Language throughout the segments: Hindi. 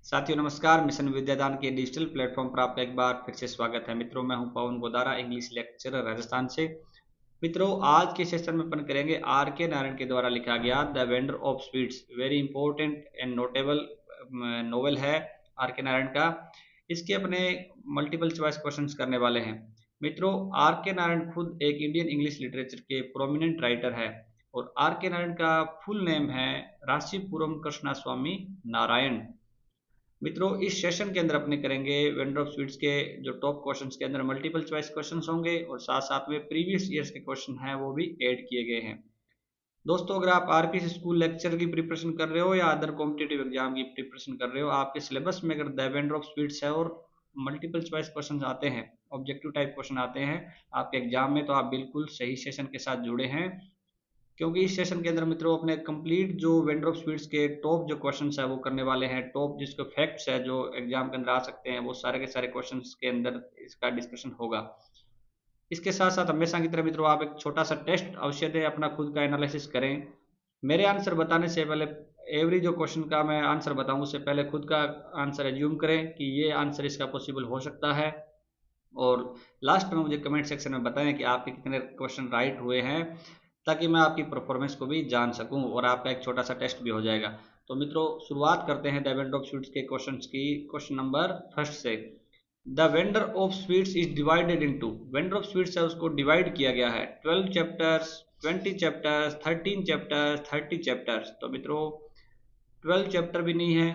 साथियों नमस्कार। मिशन विद्यादान के डिजिटल प्लेटफॉर्म पर आपका एक बार फिर से स्वागत है। मित्रों, मैं हूं पवन गोदारा, इंग्लिश लेक्चरर राजस्थान से। मित्रों, आज के सेशन में अपन करेंगे आर के नारायण के द्वारा लिखा गया the vendor of sweets. Very important and notable novel है आर के नारायण का। इसके अपने मल्टीपल चॉइस क्वेश्चंस करने वाले हैं। मित्रों, आर के नारायण खुद एक इंडियन इंग्लिश लिटरेचर के प्रोमिनेंट राइटर है और आर के नारायण का फुल नेम है राशीपुरम कृष्णा स्वामी नारायण। मित्रों, इस सेशन के अंदर अपने करेंगे वेंडर ऑफ स्वीट्स के जो टॉप क्वेश्चंस के अंदर मल्टीपल चॉइस क्वेश्चंस होंगे और साथ साथ में प्रीवियस ईयर्स के क्वेश्चन हैं वो भी ऐड किए गए हैं। दोस्तों, अगर आप आरपीएस स्कूल लेक्चर की प्रिपरेशन कर रहे हो या अदर कॉम्पिटेटिव एग्जाम की प्रिपरेशन कर रहे हो, आपके सिलेबस में अगर द वेंडर ऑफ स्वीट्स है और मल्टीपल चॉइस क्वेश्चन आते हैं, ऑब्जेक्टिव टाइप क्वेश्चन आते हैं आपके एग्जाम में, तो आप बिल्कुल सही सेशन के साथ जुड़े हैं। क्योंकि इस सेशन के अंदर मित्रों अपने कंप्लीट जो वेंडर ऑफ स्वीट्स के टॉप जो क्वेश्चंस है वो करने वाले हैं। टॉप जिसके फैक्ट्स है जो एग्जाम के अंदर आ सकते हैं वो सारे के सारे क्वेश्चंस के अंदर इसका डिस्कशन होगा। इसके साथ साथ हमेशा की तरह मित्रों आप एक छोटा सा टेस्ट अवश्य दें, अपना खुद का एनालिसिस करें। मेरे आंसर बताने से पहले, एवरी जो क्वेश्चन का मैं आंसर बताऊं उससे पहले खुद का आंसर एज्यूम करें कि ये आंसर इसका पॉसिबल हो सकता है। और लास्ट में मुझे कमेंट सेक्शन में बताएं कि आपके कितने क्वेश्चन राइट हुए हैं, ताकि मैं आपकी परफॉर्मेंस को भी जान सकूं और आपका एक छोटा सा टेस्ट भी हो जाएगा। तो मित्रों, शुरुआत करते हैं द वेंडर ऑफ स्वीट्स के क्वेश्चंस की। क्वेश्चन नंबर फर्स्ट से, the vendor of sweets is divided into. Vendor of sweets है उसको डिवाइड किया गया है 12 चैप्टर्स, 20 चैप्टर्स, 13 चैप्टर्स, 30 चैप्टर्स। तो मित्रों 12 चैप्टर भी नहीं है,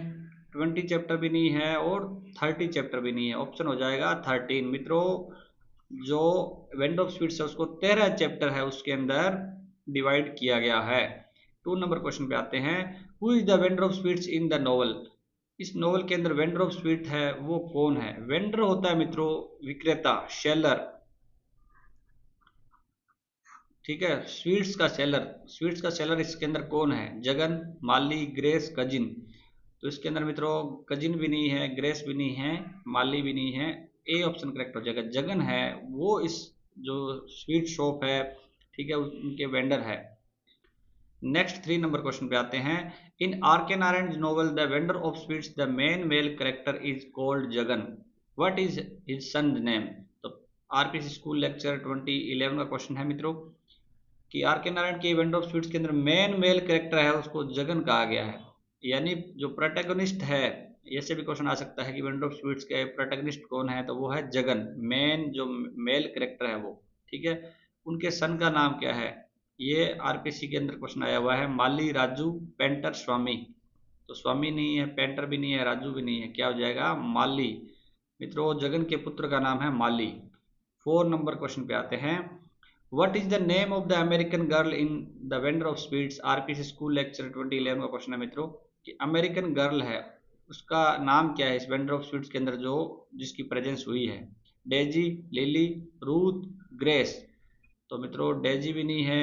20 चैप्टर भी नहीं है और 30 चैप्टर भी नहीं है। ऑप्शन हो जाएगा 13। मित्रों, जो वेंडर ऑफ स्वीट्स है उसको 13 चैप्टर है उसके अंदर डिवाइड किया गया है। 2 नंबर क्वेश्चन पे आते हैं। Who is the vendor of sweets in the novel. इस नॉवल के अंदर वेंडर ऑफ स्वीट है वो कौन है। वेंडर होता है मित्रों विक्रेता, सेलर। ठीक है, स्वीट्स का सेलर। स्वीट्स का सेलर इसके अंदर कौन है। जगन, माली, ग्रेस, कजिन। तो इसके अंदर मित्रों कजिन भी नहीं है, ग्रेस भी नहीं है, माली भी नहीं है। ए ऑप्शन करेक्ट हो जाएगा। जगन है वो इस जो स्वीट शॉप है, ठीक है, उनके वेंडर है। नेक्स्ट 3 नंबर क्वेश्चन पे आते हैं। इन आर के Narayan novel the vendor of sweets the main male character is called Jagan. What is his son name. तो आरपीसी स्कूल लेक्चर 2011 का क्वेश्चन है मित्रों कि आर के नारायण के वेंडर ऑफ स्वीट्स के अंदर मेन मेल कैरेक्टर है उसको जगन कहा गया है, यानी जो प्रोटैगनिस्ट है। ऐसे भी क्वेश्चन आ सकता है कि वेंडर ऑफ स्वीट्स के प्रोटैगनिस्ट कौन है, तो वो है जगन, मेन जो मेल कैरेक्टर है वो। ठीक है, उनके सन का नाम क्या है, ये आरपीसी के अंदर क्वेश्चन आया हुआ है। माली, राजू, पेंटर, स्वामी। तो स्वामी नहीं है, पेंटर भी नहीं है, राजू भी नहीं है, क्या हो जाएगा, माली। मित्रों जगन के पुत्र का नाम है माली। 4 नंबर क्वेश्चन पे आते हैं। What is the name of the American girl in the vendor of sweets. RPC school lecture 2011 का क्वेश्चन है मित्रों कि अमेरिकन गर्ल है उसका नाम क्या है इस वेंडर ऑफ स्वीट्स के अंदर जो जिसकी प्रेजेंस हुई है। Daisy, lily, Ruth, grace. तो मित्रों डेजी भी नहीं है,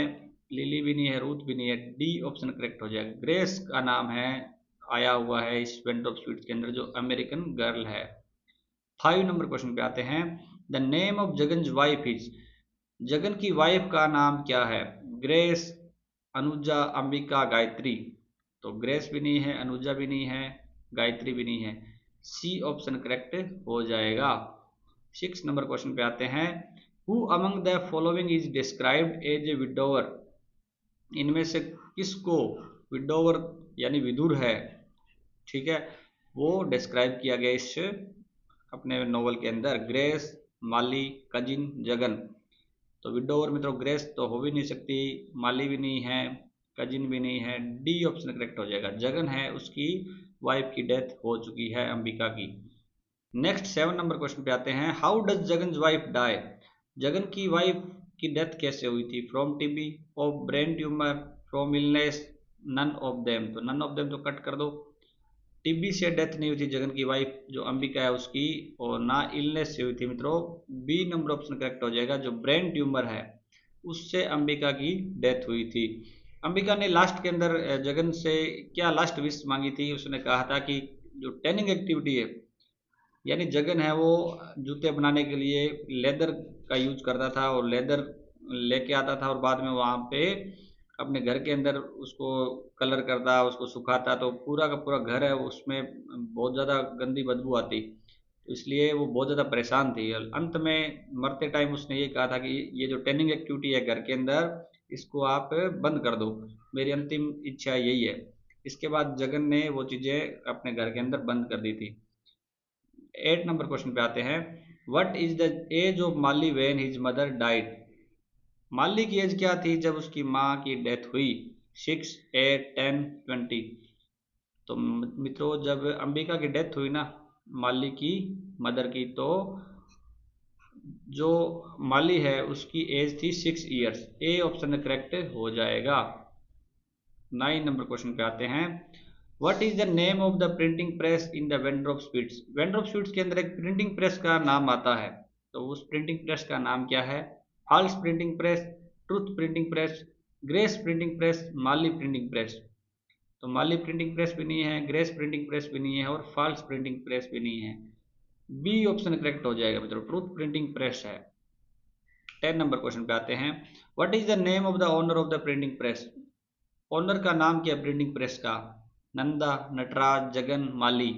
लिली भी नहीं है, रूथ भी नहीं है। डी ऑप्शन करेक्ट हो जाएगा। ग्रेस का नाम है, आया हुआ है इस वेंडर ऑफ स्वीट्स के अंदर जो अमेरिकन गर्ल है। 5 नंबर क्वेश्चन पे आते हैं। The name of Jagan wife is. Jagan की वाइफ का नाम क्या है। ग्रेस, अनुजा, अंबिका, गायत्री। तो ग्रेस भी नहीं है, अनुजा भी नहीं है, गायत्री भी नहीं है। सी ऑप्शन करेक्ट हो जाएगा। 6 नंबर क्वेश्चन पे आते हैं। Who among the following is described as a widower. इनमें से किसको विडोवर यानी विदुर है, ठीक है, वो डिस्क्राइब किया गया इस अपने नोवेल के अंदर। ग्रेस, माली, कजिन, जगन। तो विडोवर मित्रों ग्रेस तो हो भी नहीं सकती, माली भी नहीं है, कजिन भी नहीं है। डी ऑप्शन करेक्ट हो जाएगा। जगन है उसकी वाइफ की डेथ हो चुकी है, अंबिका की। नेक्स्ट 7 नंबर क्वेश्चन पे आते हैं। How does Jagan wife die. Jagan की वाइफ की डेथ कैसे हुई थी। From TB, of brain tumour, from illness, none of them. तो नन ऑफ देम तो कट कर दो। टीबी से डेथ नहीं हुई थी जगन की वाइफ जो अंबिका है उसकी, और ना इलनेस से हुई थी मित्रों। बी नंबर ऑप्शन करेक्ट हो जाएगा। जो ब्रेन ट्यूमर है उससे अंबिका की डेथ हुई थी। अंबिका ने लास्ट के अंदर जगन से क्या लास्ट विश मांगी थी। उसने कहा था कि जो टैनिंग एक्टिविटी है, यानी जगन है वो जूते बनाने के लिए लेदर का यूज करता था और लेदर लेके आता था और बाद में वहाँ पे अपने घर के अंदर उसको कलर करता, उसको सुखाता, तो पूरा का पूरा घर है उसमें बहुत ज़्यादा गंदी बदबू आती, तो इसलिए वो बहुत ज़्यादा परेशान थी। और अंत में मरते टाइम उसने ये कहा था कि ये जो टैनिंग एक्टिविटी है घर के अंदर, इसको आप बंद कर दो, मेरी अंतिम इच्छा यही है। इसके बाद जगन ने वो चीज़ें अपने घर के अंदर बंद कर दी थी। 8 नंबर क्वेश्चन पे आते हैं। What is the age of Mali when his mother died? Mali की एज क्या थी जब उसकी माँ की डेथ हुई? 6, 8, 10, 20। तो मित्रों जब अंबिका की डेथ हुई ना, माली की मदर की, तो जो माली है उसकी एज थी 6 ईयर्स। ए ऑप्शन करेक्ट हो जाएगा। 9 नंबर क्वेश्चन पे आते हैं। What is the name of the printing press in the vendor of sweets? Vendor of sweets के अंदर एक प्रिंटिंग प्रेस का नाम आता है, तो उस प्रिंटिंग प्रेस का नाम क्या है? False printing press, truth printing press, grace printing press, Mali printing press. तो माली प्रिंटिंग प्रेस भी नहीं है, ग्रेस प्रिंटिंग प्रेस भी नहीं है, और फॉल्स प्रिंटिंग प्रेस भी नहीं है। बी ऑप्शन करेक्ट हो जाएगा मित्रों, ट्रूथ प्रिंटिंग प्रेस है। 10 नंबर क्वेश्चन पे आते हैं। What is the name of the owner of the printing press? Owner का नाम क्या है प्रिंटिंग प्रेस का? नंदा, नटराज, जगन, माली।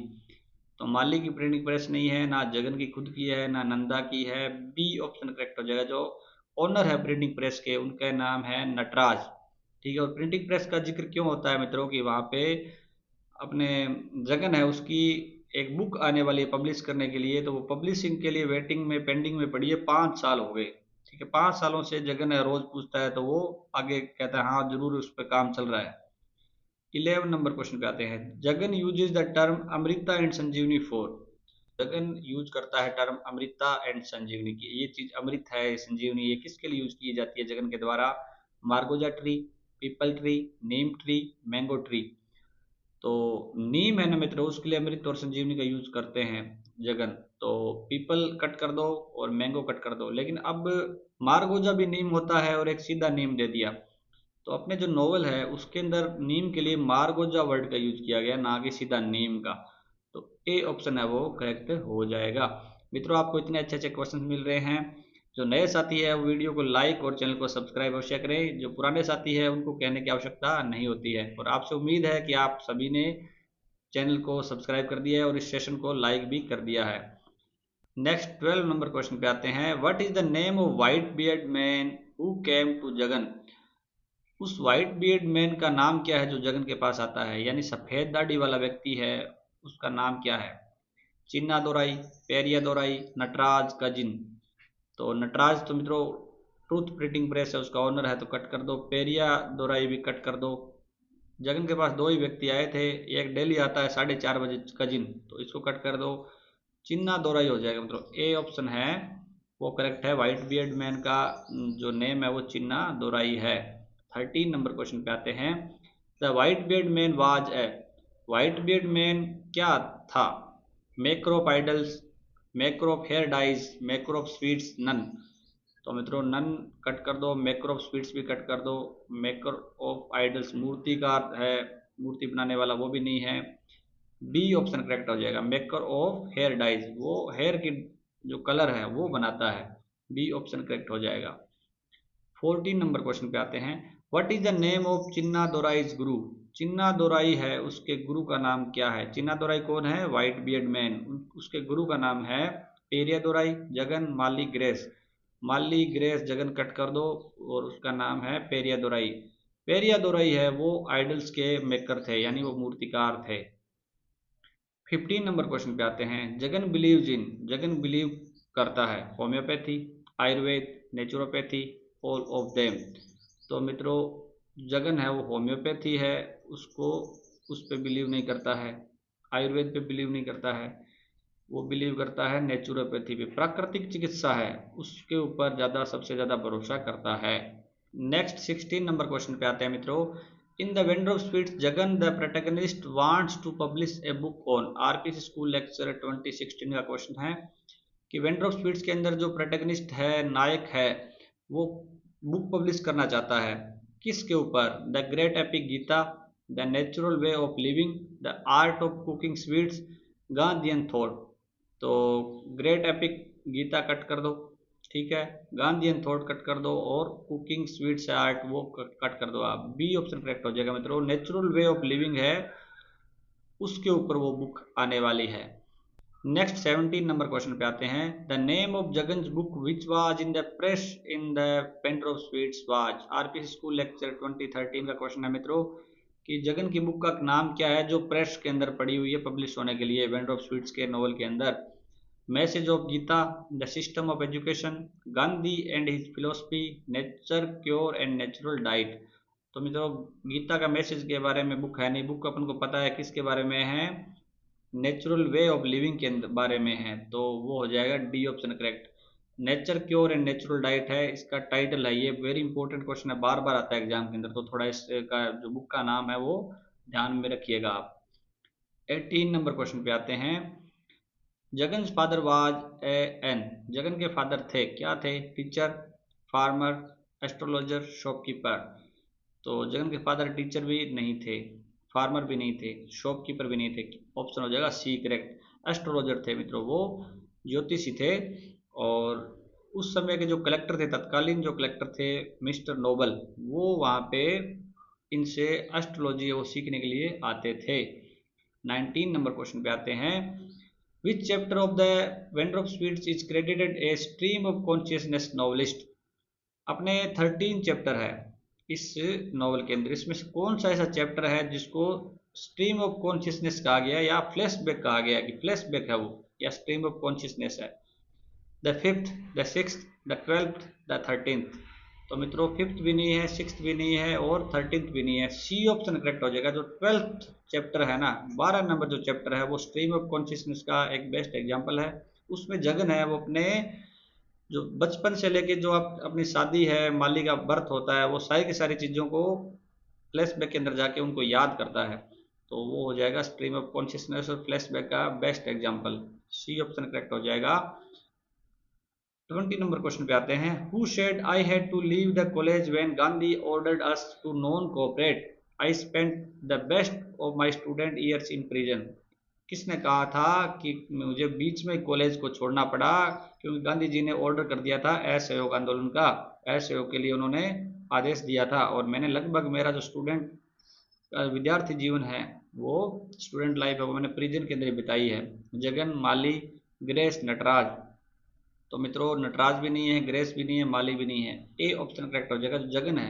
तो माली की प्रिंटिंग प्रेस नहीं है, ना जगन की खुद की है, ना नंदा की है। बी ऑप्शन करेक्ट हो जाएगा। जो ओनर है प्रिंटिंग प्रेस के, उनका नाम है नटराज। ठीक है। और प्रिंटिंग प्रेस का जिक्र क्यों होता है मित्रों कि वहाँ पे अपने जगन है उसकी एक बुक आने वाली है पब्लिश करने के लिए, तो वो पब्लिशिंग के लिए वेटिंग में, पेंडिंग में पड़ी है, 5 साल हो गए। ठीक है, 5 सालों से जगन है रोज पूछता है, तो वो आगे कहता है हाँ जरूर उस पर काम चल रहा है। 11 नंबर क्वेश्चन पे आते हैं। Jagan uses the term Amrita and Sanjeevani for? Jagan use करता है टर्म अमृता एंड संजीवनी की, ये चीज अमृत है, संजीवनी, ये किसके लिए यूज की जाती है जगन के द्वारा? मार्गोजा ट्री, पीपल ट्री, नीम ट्री, मैंगो ट्री। तो नीम है ना मित्रों, उसके लिए अमृत और संजीवनी का यूज करते हैं जगन। तो पीपल कट कर दो और मैंगो कट कर दो, लेकिन अब मारगोजा भी नीम होता है और एक सीधा नीम दे दिया, तो अपने जो नोवेल है उसके अंदर नीम के लिए मारगोजा वर्ड का यूज किया गया, ना कि सीधा नीम का। तो ए ऑप्शन है वो करेक्ट हो जाएगा। मित्रों आपको इतने अच्छे अच्छे क्वेश्चन मिल रहे हैं। जो नए साथी है वो वीडियो को लाइक और चैनल को सब्सक्राइब अवश्य करें। जो पुराने साथी है उनको कहने की आवश्यकता नहीं होती है, और आपसे उम्मीद है कि आप सभी ने चैनल को सब्सक्राइब कर दिया है और इस सेशन को लाइक भी कर दिया है। नेक्स्ट 12 नंबर क्वेश्चन पे आते हैं। What is the name of white beard man who came to Jagan? उस व्हाइट बियर्ड मैन का नाम क्या है जो जगन के पास आता है, यानी सफेद दाढ़ी वाला व्यक्ति है, उसका नाम क्या है? चिन्ना दोराई, पेरिया दोराई, नटराज, कजिन। तो नटराज तो मित्रों ट्रूथ प्रिंटिंग प्रेस है, उसका ओनर है, तो कट कर दो। पेरिया दोराई भी कट कर दो। जगन के पास दो ही व्यक्ति आए थे, एक डेली आता है 4:30 बजे, कजिन, तो इसको कट कर दो। चिन्ना दोराई हो जाएगा मित्रों। ए ऑप्शन है वो करेक्ट है, व्हाइट बियर्ड मैन का जो नेम है वो चिन्ना दोराई है। 13 नंबर क्वेश्चन पे आते हैं। The white beard man was a? White beard man क्या था? Maker of idols, maker of hair dyes, maker of sweets, none. तो मित्रों नन कट कर दो, मेकर ऑफ स्वीट्स भी कट कर दो। मेकर ऑफ आइडल्स मूर्तिकार है, मूर्ति बनाने वाला, वो भी नहीं है। बी ऑप्शन करेक्ट हो जाएगा, मेकर ऑफ हेयर डाइज, वो हेयर की जो कलर है वो बनाता है। बी ऑप्शन करेक्ट हो जाएगा। 14 नंबर क्वेश्चन पे आते हैं। What is the name of Chinna Dorai's guru? Chinna Dorai है उसके गुरु का नाम क्या है? चिन्ना दोराई कौन है? व्हाइट बियर्ड मैन, उसके गुरु का नाम है पेरिया दोराई, जगन, माली, ग्रेस। माली, ग्रेस, जगन कट कर दो, और उसका नाम है पेरिया दोराई। पेरिया दोराई है वो आइडल्स के मेकर थे, यानी वो मूर्तिकार थे। 15 नंबर क्वेश्चन पे आते हैं। Jagan believe in, Jagan believe करता है homeopathy, Ayurveda, naturopathy, all of them. तो मित्रों जगन है वो होम्योपैथी है, उसको उस पर बिलीव नहीं करता है, आयुर्वेद पे बिलीव नहीं करता है, वो बिलीव करता है नेचुरोपैथी पे, प्राकृतिक चिकित्सा है उसके ऊपर ज़्यादा, सबसे ज़्यादा भरोसा करता है। नेक्स्ट 16 नंबर क्वेश्चन पे आते हैं मित्रों। In the vendor of sweets Jagan the protagonist wants to publish a book on? RPC school lecture 2016 का क्वेश्चन है कि वेंडर ऑफ स्वीट्स के अंदर जो प्रोटैगनिस्ट है, नायक है, वो बुक पब्लिश करना चाहता है किसके ऊपर? The great epic Gita, the natural way of living, the art of cooking sweets, Gandhian thought. तो ग्रेट एपिक गीता कट कर दो, ठीक है, गांधीयन थॉट कट कर दो और कुकिंग स्वीट्स आर्ट वो कट कर दो आप। बी ऑप्शन करेक्ट हो जाएगा मित्रों। नेचुरल वे ऑफ लिविंग है, उसके ऊपर वो बुक आने वाली है। नेक्स्ट 17 नंबर क्वेश्चन पे आते हैं। The name of Jagan's book which was in the press in the vendor of sweets was. RPC school lecture 2013 का क्वेश्चन है मित्रों कि जगन की बुक का नाम क्या है जो प्रेस के अंदर पड़ी हुई है पब्लिश होने के लिए पेंड्रॉफ स्वीट्स के नॉवल के अंदर। Message of Gita, the system of education, Gandhi and his philosophy, nature cure and natural diet. तो मित्रों गीता का मैसेज के बारे में बुक है नहीं, बुक अपन को पता है किसके बारे में है, नेचुरल वे ऑफ लिविंग के बारे में है, तो वो हो जाएगा D option correct. Nature cure and natural diet है इसका टाइटल है, ये वेरी इंपॉर्टेंट क्वेश्चन है, बार बार आता है एग्जाम के अंदर, तो थोड़ा इसका जो बुक का नाम है वो ध्यान में रखिएगा आप। 18 नंबर क्वेश्चन पे आते हैं। Jagan father was a an. Jagan के फादर थे, क्या थे? Teacher, farmer, astrologer, shopkeeper. तो जगन के फादर टीचर भी नहीं थे, फार्मर भी नहीं थे, शॉपकीपर भी नहीं थे, ऑप्शन हो जाएगा सी करेक्ट। एस्ट्रोलॉजर थे मित्रों, वो ज्योतिषी थे। और उस समय के जो कलेक्टर थे, तत्कालीन जो कलेक्टर थे मिस्टर नोबल, वो वहाँ पे इनसे एस्ट्रोलॉजी वो सीखने के लिए आते थे। 19 नंबर क्वेश्चन पे आते हैं। विच chapter of the vendor of sweets is credited a stream of consciousness novelist. अपने 13 चैप्टर है इस नॉवल के अंदर, इसमें से कौन सा ऐसा चैप्टर है जिसको स्ट्रीम ऑफ कॉन्शियसनेस कहा गया या फ्लैशबैक कहा गया, कि फ्लैशबैक है वो या स्ट्रीम ऑफ कॉन्शियसनेस है? The fifth, the sixth, the twelfth, the 13th। तो मित्रों फिफ्थ भी नहीं है, सिक्स्थ भी नहीं है और 13th भी नहीं है, सी ऑप्शन करेक्ट हो जाएगा। जो 12th चैप्टर है ना, 12 नंबर जो चैप्टर है वो स्ट्रीम ऑफ कॉन्शियसनेस का एक बेस्ट एग्जाम्पल है। उसमें जगन है वो अपने जो बचपन से लेके जो आप अपनी शादी है, माली का बर्थ होता है, वो सारी की सारी चीज़ों को फ्लैशबैक के अंदर जाके उनको याद करता है, तो वो हो जाएगा स्ट्रीम ऑफ कॉन्शियसनेस और फ्लैशबैक का best example. C option correct हो जाएगा। 20 नंबर क्वेश्चन पे आते हैं। Who said I had to leave the college when Gandhi ordered us to non cooperate, I spent the best of my student years in prison. किसने कहा था कि मुझे बीच में कॉलेज को छोड़ना पड़ा क्योंकि गांधी जी ने ऑर्डर कर दिया था असहयोग आंदोलन का, असहयोग के लिए उन्होंने आदेश दिया था, और मैंने लगभग मेरा जो स्टूडेंट विद्यार्थी जीवन है वो स्टूडेंट लाइफ है वो मैंने प्रिजन के अंदर बिताई है। जगन, माली, ग्रेस, नटराज। तो मित्रों नटराज भी नहीं है, ग्रेस भी नहीं है, माली भी नहीं है, ए ऑप्शन करेक्ट हो जाएगा। जो जगन है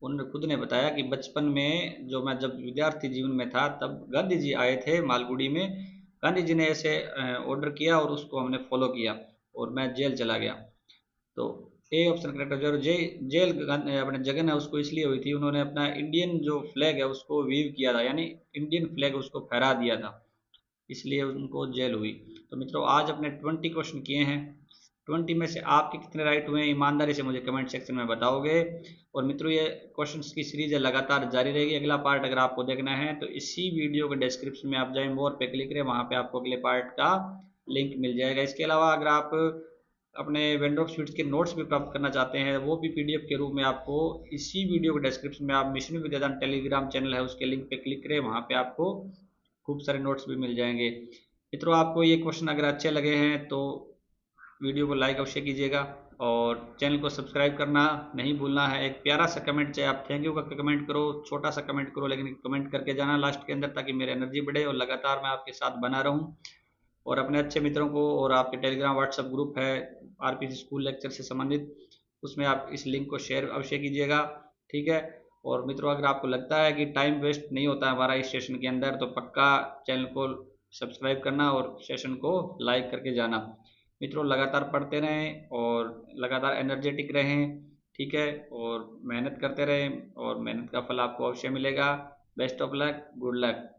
उन्होंने खुद ने बताया कि बचपन में जो मैं जब विद्यार्थी जीवन में था तब गांधी जी आए थे मालगुडी में, गांधी जी ने ऐसे ऑर्डर किया और उसको हमने फॉलो किया और मैं जेल चला गया। तो ए ऑप्शन करेक्ट हो जाएगा। जेल अपने जगन है उसको इसलिए हुई थी, उन्होंने अपना इंडियन जो फ्लैग है उसको वीव किया था, यानी इंडियन फ्लैग उसको फहरा दिया था, इसलिए उनको जेल हुई। तो मित्रों आज अपने 20 क्वेश्चन किए हैं, 20 में से आपके कितने राइट हुए हैं ईमानदारी से मुझे कमेंट सेक्शन में बताओगे। और मित्रों ये क्वेश्चंस की सीरीज है लगातार जारी रहेगी, अगला पार्ट अगर आपको देखना है तो इसी वीडियो के डिस्क्रिप्शन में आप जाए मोर पे क्लिक करें, वहाँ पे आपको अगले पार्ट का लिंक मिल जाएगा। इसके अलावा अगर आप अपने वेंडर ऑफ स्वीट्स के नोट्स भी प्राप्त करना चाहते हैं वो भी पीडीएफ के रूप में आपको इसी वीडियो के डिस्क्रिप्शन में, आप मिशन विद्यादान टेलीग्राम चैनल है उसके लिंक पे क्लिक करें, वहाँ पे आपको खूब सारे नोट्स भी मिल जाएंगे। मित्रों आपको ये क्वेश्चन अगर अच्छे लगे हैं तो वीडियो को लाइक अवश्य कीजिएगा और चैनल को सब्सक्राइब करना नहीं भूलना है। एक प्यारा सा कमेंट, चाहे आप थैंक यू का कमेंट करो, छोटा सा कमेंट करो, लेकिन कमेंट करके जाना लास्ट के अंदर, ताकि मेरी एनर्जी बढ़े और लगातार मैं आपके साथ बना रहूं। और अपने अच्छे मित्रों को, और आपके टेलीग्राम व्हाट्सएप ग्रुप है आरपीसी स्कूल लेक्चर से संबंधित, उसमें आप इस लिंक को शेयर अवश्य कीजिएगा, ठीक है। और मित्रों अगर आपको लगता है कि टाइम वेस्ट नहीं होता है हमारा इस सेशन के अंदर, तो पक्का चैनल को सब्सक्राइब करना और सेशन को लाइक करके जाना। मित्रों लगातार पढ़ते रहें और लगातार एनर्जेटिक रहें, ठीक है, और मेहनत करते रहें और मेहनत का फल आपको अवश्य मिलेगा। Best of luck, good luck.